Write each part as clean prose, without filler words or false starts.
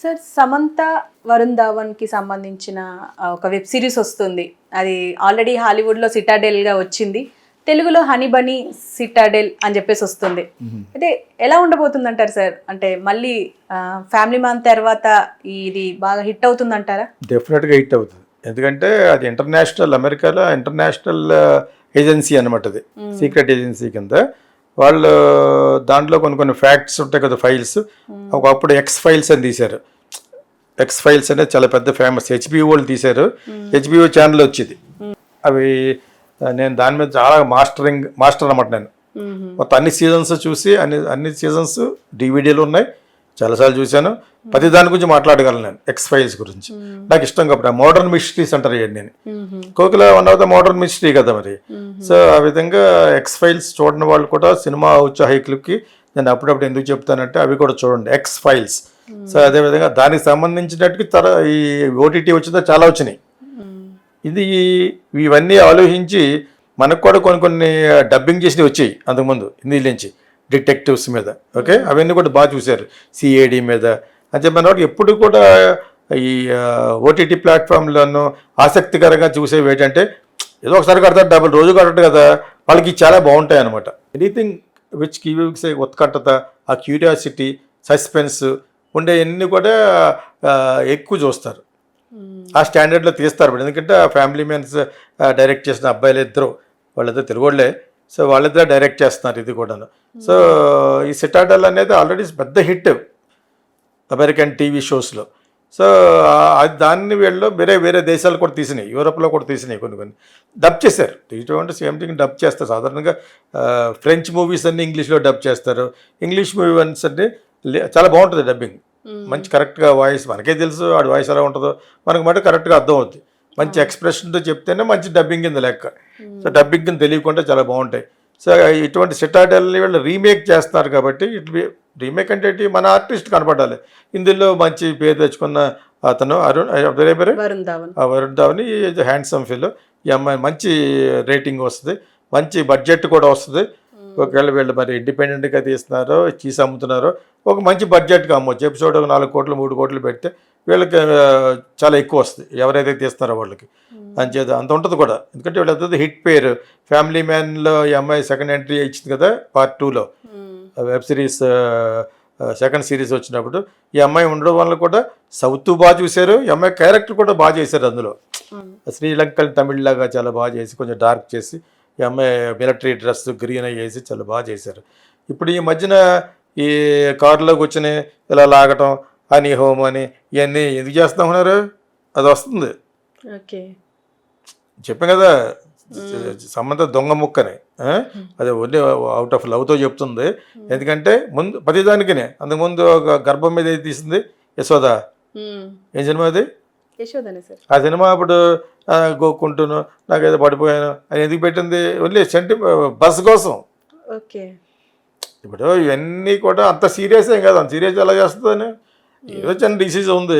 Sir Samantha Varun ధావన్కి సంబంధించిన ఒక web series వస్తుంది. అది ఆల్రెడీ హాలీవుడ్లో సిటాడెల్గా వచ్చింది, తెలుగులో హనీ బనీ సిటాడెల్ అని చెప్పేసి వస్తుంది. అయితే ఎలా ఉండబోతుంది అంటారు సార్? అంటే మళ్ళీ ఫ్యామిలీ మ్యాన్ తర్వాత ఇది బాగా హిట్ అవుతుంది అంటారా? డెఫినెట్గా హిట్ అవుతుంది. ఎందుకంటే అది ఇంటర్నేషనల్, అమెరికాలో ఇంటర్నేషనల్ ఏజెన్సీ అనమాట. అది సీక్రెట్ ఏజెన్సీ కింద. వాళ్ళు దాంట్లో కొన్ని ఫ్యాక్ట్స్ ఉంటాయి కదా, ఫైల్స్. ఒకప్పుడు ఎక్స్ ఫైల్స్ అని తీశారు. ఎక్స్ ఫైల్స్ అనేది చాలా పెద్ద ఫేమస్, హెచ్బిఓ వాళ్ళు తీశారు. హెచ్బిఓ ఛానల్ వచ్చేది. అవి నేను దాని మీద చాలా మాస్టర్ అనమాట. నేను మొత్తం అన్ని సీజన్స్ చూసి అన్ని సీజన్స్ డివిడీలు ఉన్నాయి, చాలాసార్లు చూశాను. ప్రతి దాని గురించి మాట్లాడగలను నేను, ఎక్స్ ఫైల్స్ గురించి. నాకు ఇష్టం కాబట్టి మోడర్న్ మిస్టరీస్ అంటారు నేను. కోకిల one of the modern mystery కదా మరి. సో ఆ విధంగా ఎక్స్ ఫైల్స్ చూడని వాళ్ళు కూడా సినిమా ఉత్సాహికులకి నేను అప్పుడప్పుడు ఎందుకు చెప్తానంటే అవి కూడా చూడండి, ఎక్స్ ఫైల్స్. సో అదేవిధంగా దానికి సంబంధించినట్టుగా ఈ ఓటీటీ వచ్చిందో చాలా వచ్చినాయి. ఇది ఇవన్నీ ఆలోచించి మనకు కూడా కొన్ని డబ్బింగ్ చేసినవి వచ్చాయి అంతకుముందు హిందీ నుంచి, డిటెక్టివ్స్ మీద. ఓకే, అవన్నీ కూడా బాగా చూశారు, సిఐడి మీద అని చెప్పిన. ఎప్పుడు కూడా ఈ ఓటీటీ ప్లాట్ఫామ్లను ఆసక్తికరంగా చూసేవి ఏంటంటే, ఏదో ఒకసారి కడతారు, డబ్బులు రోజు కట్టడు కదా, వాళ్ళకి చాలా బాగుంటాయి అనమాట. ఎనీథింగ్ విచ్ గివ్స్ ఉత్కంఠత, ఆ క్యూరియాసిటీ, సస్పెన్స్ ఉండేవన్నీ కూడా ఎక్కువ చూస్తారు. ఆ స్టాండర్డ్లో తీస్తారు. ఎందుకంటే ఆ ఫ్యామిలీ మ్యాన్స్ డైరెక్ట్ చేసిన అబ్బాయిలు ఇద్దరు, వాళ్ళిద్దరు తెలుగుళ్ళే. సో వాళ్ళిద్దరు డైరెక్ట్ చేస్తున్నారు ఇది కూడాను. సో ఈ సిటాడెల్ అనేది ఆల్రెడీ పెద్ద హిట్ అమెరికన్ టీవీ షోస్లో. సో దాన్ని వీళ్ళు వేరే దేశాలు కూడా తీసినాయి, యూరోప్లో కూడా తీసినాయి. కొన్ని డబ్ చేశారు. ఇటువంటి సేమ్ థింగ్ డబ్ చేస్తారు. సాధారణంగా ఫ్రెంచ్ మూవీస్ అన్ని ఇంగ్లీష్లో డబ్ చేస్తారు. ఇంగ్లీష్ మూవీస్ అన్ని చాలా బాగుంటుంది డబ్బింగ్. మంచి కరెక్ట్గా వాయిస్, మనకే తెలుసు ఆడి వాయిస్ ఎలా ఉంటుందో, మనకు మాట కరెక్ట్గా అర్థం అవుతుంది. మంచి ఎక్స్ప్రెషన్తో చెప్తేనే మంచి డబ్బింగ్ కింద లెక్క. సో డబ్బింగ్ కింద తెలియకుండా చాలా బాగుంటాయి. సో ఇటువంటి సిటాడెల్ని వీళ్ళు రీమేక్ చేస్తున్నారు కాబట్టి, రీమేక్ అంటే మన ఆర్టిస్ట్ కనపడాలి. ఇందులో మంచి పేరు తెచ్చుకున్న అతను వరుణ్ ధావన్ హ్యాండ్సమ్ ఫీల్. ఈ అమ్మాయి మంచి రేటింగ్ వస్తుంది, మంచి బడ్జెట్ కూడా వస్తుంది. ఒకవేళ వీళ్ళు మరి ఇండిపెండెంట్గా తీస్తున్నారో చీసి అమ్ముతున్నారో ఒక మంచి బడ్జెట్గా అమ్మవచ్చు. ఎపిసోడ్ ఒక 4 కోట్లు 3 కోట్లు పెడితే వీళ్ళకి చాలా ఎక్కువ వస్తుంది, ఎవరైతే తీస్తున్నారో వాళ్ళకి. అంచేది అంత ఉంటుంది కూడా. ఎందుకంటే వీళ్ళంతా హిట్ పేరు. ఫ్యామిలీ మ్యాన్లో ఈ అమ్మాయి సెకండ్ ఎంట్రీ ఇచ్చింది కదా, పార్ట్ 2లో వెబ్ సిరీస్ సెకండ్ సిరీస్ వచ్చినప్పుడు. ఈ అమ్మాయి ఉండడం వల్ల కూడా సౌత్ బాగా చూశారు. ఈ అమ్మాయి క్యారెక్టర్ కూడా బాగా చేశారు. అందులో శ్రీలంకన్ తమిళ్ లాగా చాలా బాగా చేసి, కొంచెం డార్క్ చేసి, ఈ అమ్మాయి మిలిటరీ డ్రెస్ గ్రీన్ వేసి చాలా బాగా చేశారు. ఇప్పుడు ఈ మధ్యన ఈ కారులో కూర్చొని ఇలా లాగటం, అని హోమ్ అని ఇవన్నీ ఎందుకు చేస్తా ఉన్నారు? అది వస్తుంది. చెప్పాం కదా, సమంత దొంగ ముక్కని. అది ఓన్లీ అవుట్ ఆఫ్ లవ్తో చెప్తుంది. ఎందుకంటే ముందు ప్రతిదానికినే అంతకుముందు ఒక గర్భం మీద ఏది తీసింది, యశోద. ఏం సినిమా అది? ఆ సినిమా అప్పుడు గోక్కుంటును నాకేదో పడిపోయాను అని ఎందుకు పెట్టింది? ఓన్లీ బస్ కోసం. ఇప్పుడు ఇవన్నీ కూడా అంత సీరియస్ ఏం కాదు. అంత సీరియస్ ఎలా చేస్తుందని ఏదో చిన్న డిసీజ్ ఉంది.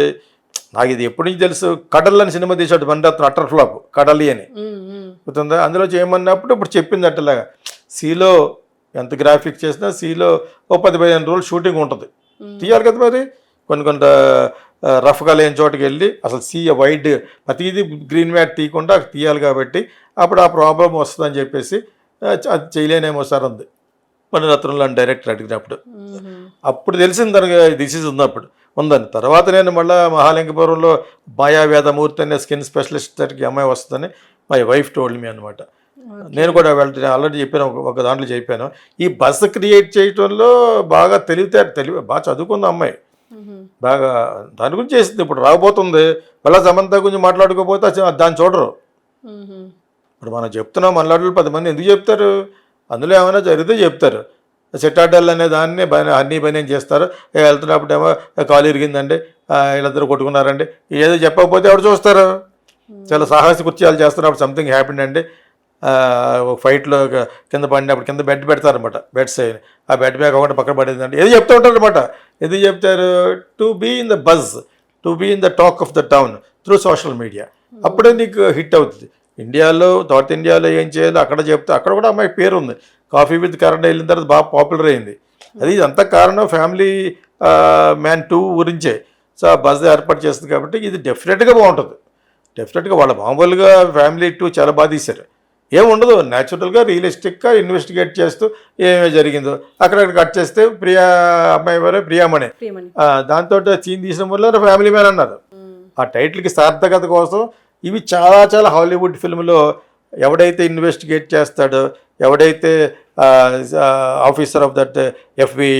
నాకు ఇది ఎప్పటి నుంచి తెలుసు, కడల్ అని సినిమా తీసాడు మణిరత్నం, అటర్ ఫ్లాప్ కడలి అని గుర్తుందా? అందులో చేయమన్నప్పుడు ఇప్పుడు చెప్పింది అట్టలాగా, సీలో ఎంత గ్రాఫిక్స్ చేసినా సీలో ఓ 10-15 రోజులు షూటింగ్ ఉంటుంది, తీయాలి కదా మరి. కొన్ని రఫ్గా లేని చోటుకి వెళ్ళి అసలు సీ వైడ్ ప్రతిదీ గ్రీన్ మ్యాట్ తీయకుండా తీయాలి. కాబట్టి అప్పుడు ఆ ప్రాబ్లం వస్తుందని చెప్పేసి అది చేయలేనేమో సార్ అంది మణిరత్నంలో డైరెక్టర్ అడిగినప్పుడు. అప్పుడు తెలిసింది దానికి డిసీజ్ ఉందని. తర్వాత నేను మళ్ళీ మహాలింగపురంలో మాయావేదమూర్తి అనే స్కిన్ స్పెషలిస్ట్ దగ్గరికి అమ్మాయి వస్తుందని మై వైఫ్ టోల్డ్ మీ అనమాట. నేను కూడా వెళ్తాను, ఆల్రెడీ చెప్పాను, ఒక దాంట్లో చెప్పాను. ఈ బస్ క్రియేట్ చేయటంలో బాగా బాగా చదువుకుంది అమ్మాయి, బాగా దాని గురించి చేసింది. ఇప్పుడు రాబోతుంది మళ్ళీ సమంత గురించి మాట్లాడుకోకపోతే దాన్ని చూడరు. ఇప్పుడు మనం చెప్తున్నాం, మనలాంటి 10 మంది ఎందుకు చెప్తారు? అందులో ఏమైనా జరిగితే చెప్తారు. సిటాడెల్ అనే దాన్ని హన్నీ బనీ చేస్తారు. వెళ్తున్నప్పుడు ఏమో కాలు ఇరిగిందండి, వీళ్ళిద్దరు కొట్టుకున్నారండి, ఏదో చెప్పకపోతే ఎవరు చూస్తారు? చాలా సాహస కృత్యాలు చేస్తున్నప్పుడు సంథింగ్ హ్యాపెండ్ అండి, ఫైట్లో కింద పడినప్పుడు కింద బెడ్ పెడతారనమాట, బెడ్స్ ఆ బెడ్ మీద ఒకటి పక్కన పడేదండి, ఏదో చెప్తూ ఉంటారు అనమాట. ఎందుకు చెప్తారు? To be in the buzz, to be in the talk of the town through social media. అప్పుడే నీకు హిట్ అవుతుంది. ఇండియాలో, నార్త్ ఇండియాలో ఏం చేయాలో అక్కడ చెప్తే అక్కడ కూడా అమ్మాయి పేరు ఉంది. కాఫీ విత్ కరణ్ వెళ్ళిన తర్వాత బాగా పాపులర్ అయింది. అది అంత కారణం ఫ్యామిలీ మ్యాన్ 2 గురించే. సో ఆ బజ్ ఏర్పాటు చేస్తుంది కాబట్టి ఇది డెఫినెట్గా బాగుంటుంది. డెఫినెట్గా వాళ్ళ మామూలుగా ఫ్యామిలీ 2 చాలా బాగా తీశారు. ఏముండదు, న్యాచురల్గా రియలిస్టిక్గా ఇన్వెస్టిగేట్ చేస్తూ ఏమేమి జరిగిందో అక్కడక్కడ కట్ చేస్తే ప్రియా అమ్మాయి వారే ప్రియామణి ప్రియమణి. దాంతో సీన్ తీసిన వల్ల ఫ్యామిలీ మ్యాన్ అన్నారు. ఆ టైటిల్కి సార్థకత కోసం ఇవి చాలా చాలా హాలీవుడ్ ఫిల్మ్లో ఎవడైతే ఇన్వెస్టిగేట్ చేస్తాడో, ఎవడైతే officer of that FBI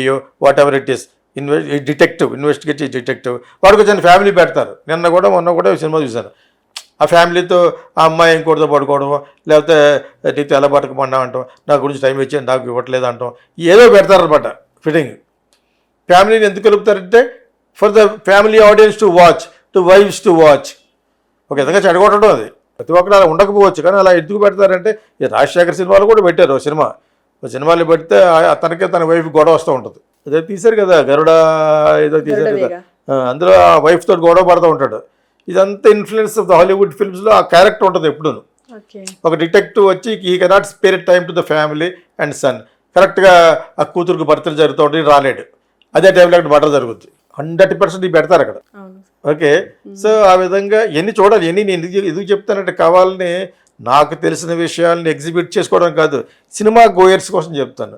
what ever it is investigative detective వాడికి వచ్చిన ఫ్యామిలీ పెడతారు. మొన్న కూడా సినిమా చూశాను. ఆ ఫ్యామిలీతో ఆ అమ్మాయి ఇంకోటితో పడుకోవడం, లేకపోతే నీతో ఎలా పట్టుకుపడినా అంటాం, నా గురించి టైం ఇచ్చాను నాకు ఇవ్వట్లేదు అంటాం, ఏదో పెడతారనమాట ఫిట్టింగ్. ఫ్యామిలీని ఎందుకు కలుపుతారంటే for the family audience to watch, to wives to watch. ఒక విధంగా చెడగొట్టడం అది. ప్రతి ఒక్కరు అలా ఉండకపోవచ్చు, కానీ అలా ఎందుకు పెడతారంటే ఈ రాజశేఖర్ సినిమాలు కూడా పెట్టారు. సినిమాలు పెడితే అతనికి తన వైఫ్ గొడవ వస్తూ ఉంటుంది. అదే తీశారు కదా గరుడ ఏదో తీశారు కదా, అందులో ఆ వైఫ్ తోటి గొడవ పడుతూ ఉంటాడు. ఇదంతా ఇన్ఫ్లుయెన్స్ ఆఫ్ ద హాలీవుడ్ ఫిల్మ్స్లో ఆ క్యారెక్టర్ ఉంటుంది ఎప్పుడూ. ఒక డిటెక్టివ్ వచ్చి ఈ cannot spare time to the family and son. కరెక్ట్గా ఆ కూతురుకు బర్త్డే జరుగుతూ ఉంటుంది, రాలేడు. అదే టైంలో అక్కడ మర్డర్ జరుగుతుంది. 100% పెడతారు అక్కడ. ఓకే, సో ఆ విధంగా ఎన్ని చూడాలి. నేను ఎందుకు చెప్తానంటే కావాలని నాకు తెలిసిన విషయాలని ఎగ్జిబిట్ చేసుకోవడం కాదు, సినిమా గోయర్స్ కోసం చెప్తాను.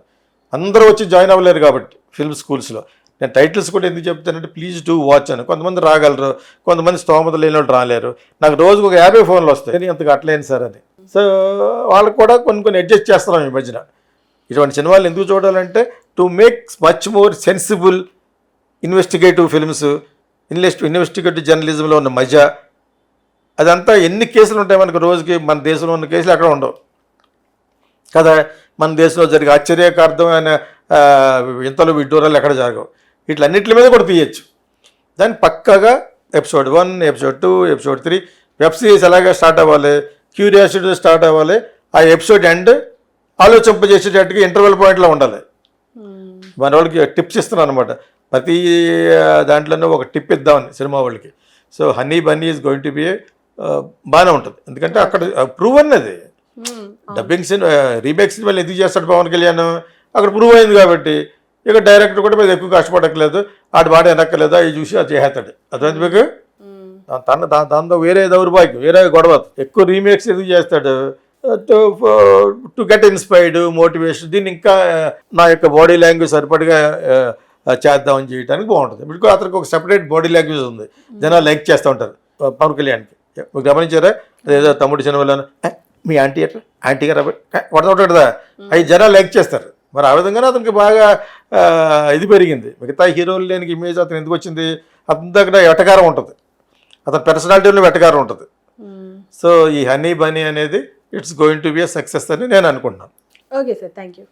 అందరూ వచ్చి జాయిన్ అవ్వలేరు కాబట్టి ఫిల్మ్ స్కూల్స్లో. నేను టైటిల్స్ కూడా ఎందుకు చెప్తానంటే ప్లీజ్ డూ వాచ్ అని. కొంతమంది రాగలరు, కొంతమంది స్తోమత లేని వాళ్ళు రాలేరు. నాకు రోజుకు ఒక 50 ఫోన్లు వస్తాయి అంతకు అట్లేను సార్ అని. సో వాళ్ళకు కూడా కొన్ని అడ్జస్ట్ చేస్తున్నాం ఈ మధ్యన. ఇటువంటి సినిమాలు ఎందుకు చూడాలంటే to make much more sensible investigative films, investigative జర్నలిజంలో ఉన్న మజా అదంతా. ఎన్ని కేసులు ఉంటాయి మనకు రోజుకి, మన దేశంలో ఉన్న కేసులు ఎక్కడ ఉండవు కదా. మన దేశంలో జరిగే ఆశ్చర్యకార్థమైన ఇంతలో విడ్డూరాలు ఎక్కడ జరగవు. వీటిలన్నింటి మీద కూడా తీయచ్చు. దాన్ని పక్కగా episode 1, episode 2, episode 3 web series ఎలాగా స్టార్ట్ అవ్వాలి, క్యూరియాసిటీ స్టార్ట్ అవ్వాలి. ఆ ఎపిసోడ్ ఎండ్ ఆలోచింపజేసేటట్టుగా ఇంటర్వెల్ పాయింట్లో ఉండాలి. మన వాళ్ళకి టిప్స్ ఇస్తున్నాను అనమాట. ప్రతి దాంట్లోనూ ఒక టిప్ ఇద్దామని సినిమా వాళ్ళకి. So honey Bunny is going to be బాగానే ఉంటుంది. ఎందుకంటే అక్కడ ప్రూవ్ అన్నది డబ్బింగ్ సినిమా రీమేక్ సినిమాలు ఎందుకు చేస్తాడు పవన్ కళ్యాణ్, అక్కడ ప్రూవ్ అయింది కాబట్టి. ఇక డైరెక్టర్ కూడా మీద ఎక్కువ కష్టపడక్కలేదు, ఆడు బాగా వెనక్కలేదు, అవి చూసి అది చేస్తాడు. అర్థమైంది మీకు. దాంతో వేరే దౌర్భాగ్యం, వేరే గొడవ. ఎక్కువ రీమేక్స్ ఎందుకు చేస్తాడు, టు గెట్ ఇన్స్పైర్డ్, మోటివేషన్. దీన్ని ఇంకా నా యొక్క బాడీ లాంగ్వేజ్ సరిపడిగా చేద్దామని చేయడానికి బాగుంటుంది. ఇప్పుడు అతనికి ఒక సెపరేట్ బాడీ లాంగ్వేజ్ ఉంది, జనాలు లైక్ చేస్తూ ఉంటారు పవన్ కళ్యాణ్కి. గమనించారా, అదేదో తమ్ముడు సినిమాలో మీ ఆంటీ ఎట్లా ఆంటీ గారు కొడతా ఉంటాడుదా, అవి జనాలు లైక్ చేస్తారు. మరి ఆ విధంగానే అతనికి బాగా ఇది పెరిగింది. మిగతా హీరోలు లేని ఇమేజ్ అతను ఎందుకు వచ్చింది, అతని దగ్గర వెటకారం ఉంటుంది, అతని పర్సనాలిటీలో వెటకారం ఉంటుంది. సో ఈ హనీ బనీ అనేది it's going to be a success అని నేను అనుకుంటున్నాను. Okay sir, thank you.